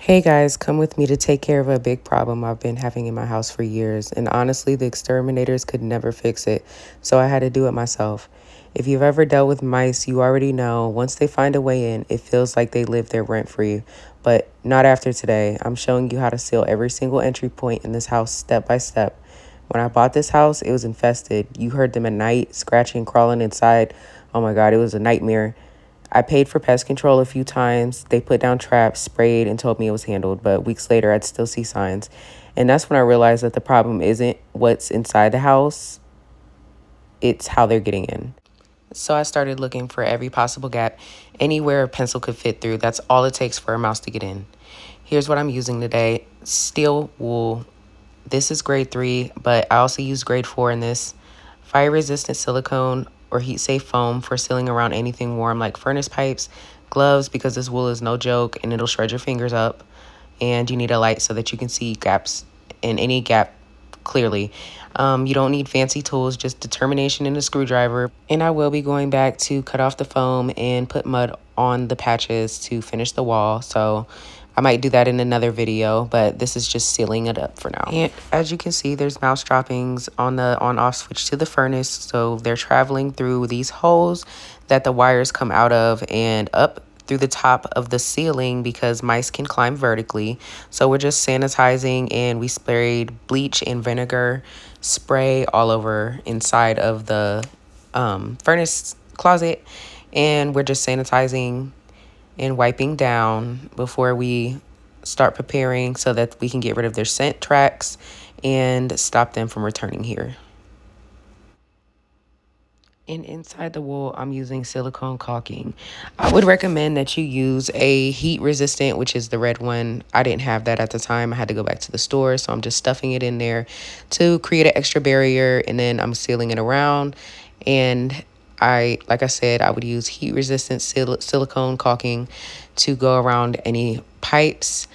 Hey guys, come with me to take care of a big problem I've been having in my house for years, and honestly, the exterminators could never fix it, so I had to do it myself. If you've ever dealt with mice, you already know once they find a way in, it feels like they live there rent free. But not after today. I'm showing you how to seal every single entry point in this house step by step. When I bought this house, it was infested. You heard them at night, scratching, crawling inside. Oh my God, it was a nightmare. I paid for pest control a few times. They put down traps, sprayed, and told me it was handled. But weeks later, I'd still see signs. And that's when I realized that the problem isn't what's inside the house, it's how they're getting in. So I started looking for every possible gap, anywhere a pencil could fit through. That's all it takes for a mouse to get in. Here's what I'm using today: steel wool. This is grade 3, but I also use grade 4 in this. Fire resistant silicone or heat safe foam for sealing around anything warm like furnace pipes. Gloves because this wool is no joke and it'll shred your fingers up. And you need a light so that you can see gaps in any gap clearly. You don't need fancy tools, just determination and a screwdriver. And I will be going back to cut off the foam and put mud on the patches to finish the wall. So I might do that in another video, but this is just sealing it up for now. And as you can see, there's mouse droppings on the on-off switch to the furnace. So they're traveling through these holes that the wires come out of and up through the top of the ceiling because mice can climb vertically. So we're just sanitizing, and we sprayed bleach and vinegar spray all over inside of the furnace closet, and we're just sanitizing and wiping down before we start preparing so that we can get rid of their scent tracks and stop them from returning here. And inside the wool, I'm using silicone caulking. I would recommend that you use a heat resistant, which is the red one. I didn't have that at the time. I had to go back to the store, so I'm just stuffing it in there to create an extra barrier, and then I'm sealing it around. And like I said, I would use heat resistant silicone caulking to go around any pipes.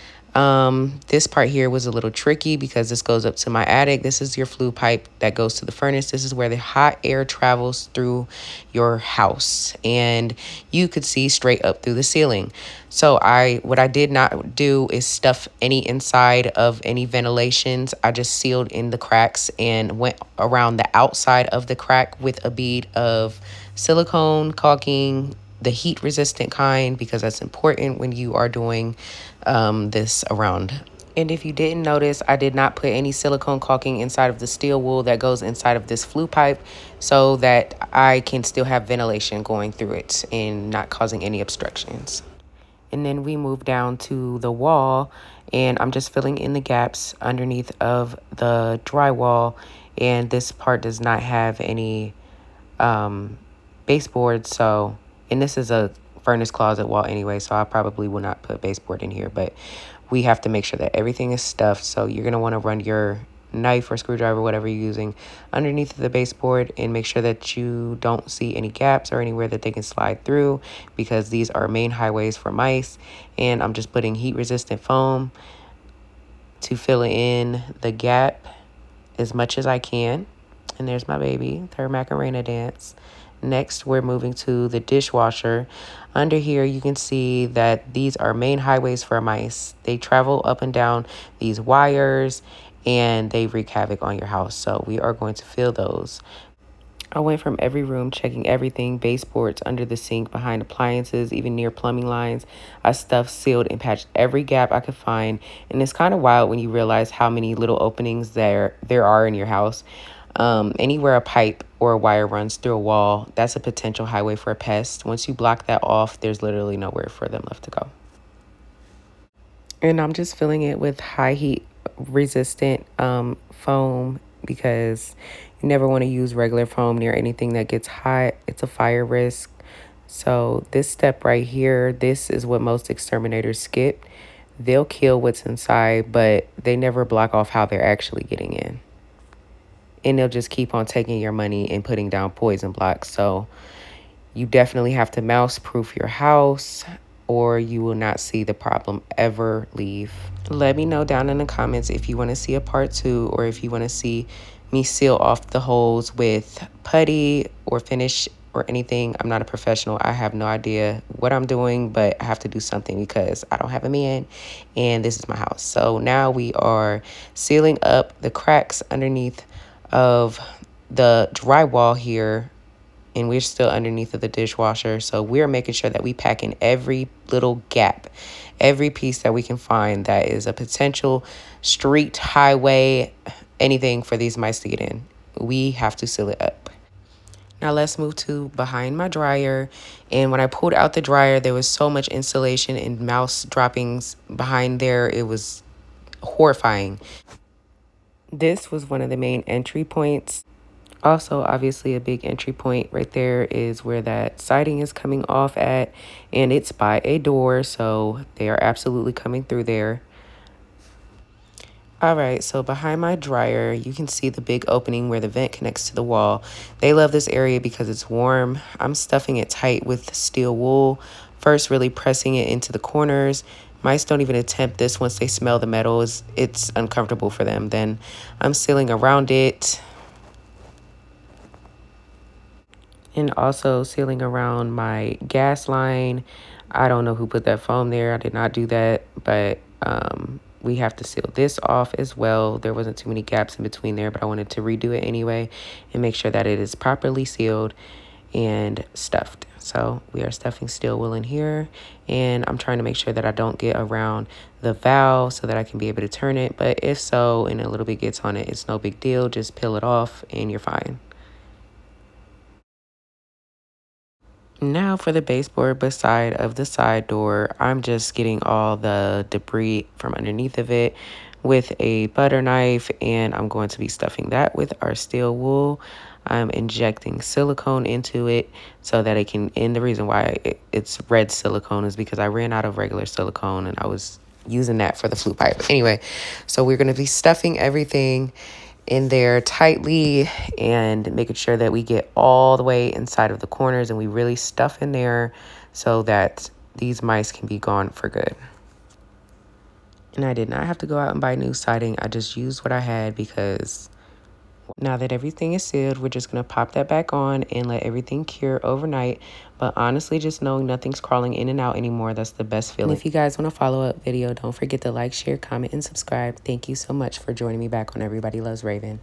This part here was a little tricky because this goes up to my attic. This is your flue pipe that goes to the furnace. This is where the hot air travels through your house, and you could see straight up through the ceiling. So what I did not do is stuff any inside of any ventilations. I just sealed in the cracks and went around the outside of the crack with a bead of silicone caulking, the heat resistant kind, because that's important when you are doing this around. And if you didn't notice, I did not put any silicone caulking inside of the steel wool that goes inside of this flue pipe so that I can still have ventilation going through it and not causing any obstructions. And then we move down to the wall, and I'm just filling in the gaps underneath of the drywall. And this part does not have any baseboard, so, and this is a furnace closet wall anyway, so I probably will not put baseboard in here, but we have to make sure that everything is stuffed. So you're going to want to run your knife or screwdriver, whatever you're using, underneath the baseboard and make sure that you don't see any gaps or anywhere that they can slide through, because these are main highways for mice. And I'm just putting heat resistant foam to fill in the gap as much as I can. And there's my baby, her Macarena dance. Next, we're moving to the dishwasher. Under here, you can see that these are main highways for mice. They travel up and down these wires, and they wreak havoc on your house. So we are going to fill those. I went from every room, checking everything: baseboards, under the sink, behind appliances, even near plumbing lines. I stuffed, sealed, and patched every gap I could find. And it's kind of wild when you realize how many little openings there are in your house. Anywhere a pipe or a wire runs through a wall, that's a potential highway for a pest. Once you block that off, there's literally nowhere for them left to go. And I'm just filling it with high heat resistant foam, because you never want to use regular foam near anything that gets hot. It's a fire risk. So this step right here, this is what most exterminators skip. They'll kill what's inside, but they never block off how they're actually getting in. And they'll just keep on taking your money and putting down poison blocks. So you definitely have to mouse proof your house, or you will not see the problem ever leave. Let me know down in the comments if you want to see a part 2, or if you want to see me seal off the holes with putty or finish or anything. I'm not a professional. I have no idea what I'm doing, but I have to do something because I don't have a man and this is my house. So now we are sealing up the cracks underneath of the drywall here, and we're still underneath of the dishwasher. So we're making sure that we pack in every little gap, every piece that we can find that is a potential street, highway, anything for these mice to get in. We have to seal it up. Now let's move to behind my dryer. And when I pulled out the dryer, there was so much insulation and mouse droppings behind there. It was horrifying. This was one of the main entry points. Also, obviously, a big entry point right there is where that siding is coming off at, and it's by a door, so they are absolutely coming through there. All right, so behind my dryer, you can see the big opening where the vent connects to the wall. They love this area because it's warm. I'm stuffing it tight with steel wool, first really pressing it into the corners. Mice don't even attempt this once they smell the metal. It's uncomfortable for them. Then I'm sealing around it, and also sealing around my gas line. I don't know who put that foam there. I did not do that, but we have to seal this off as well. There wasn't too many gaps in between there, but I wanted to redo it anyway and make sure that it is properly sealed and stuffed. So we are stuffing steel wool in here, and I'm trying to make sure that I don't get around the valve so that I can be able to turn it. But if so, and a little bit gets on it, it's no big deal. Just peel it off and you're fine. Now for the baseboard beside of the side door, I'm just getting all the debris from underneath of it with a butter knife, and I'm going to be stuffing that with our steel wool. I'm injecting silicone into it so that it can, and the reason why it's red silicone is because I ran out of regular silicone and I was using that for the flute pipe. Anyway, so we're going to be stuffing everything in there tightly and making sure that we get all the way inside of the corners and we really stuff in there so that these mice can be gone for good. And I did not have to go out and buy new siding. I just used what I had because now that everything is sealed, we're just going to pop that back on and let everything cure overnight. But honestly, just knowing nothing's crawling in and out anymore, that's the best feeling. And if you guys want a follow-up video, don't forget to like, share, comment, and subscribe. Thank you so much for joining me back on Everybody Loves Rayven.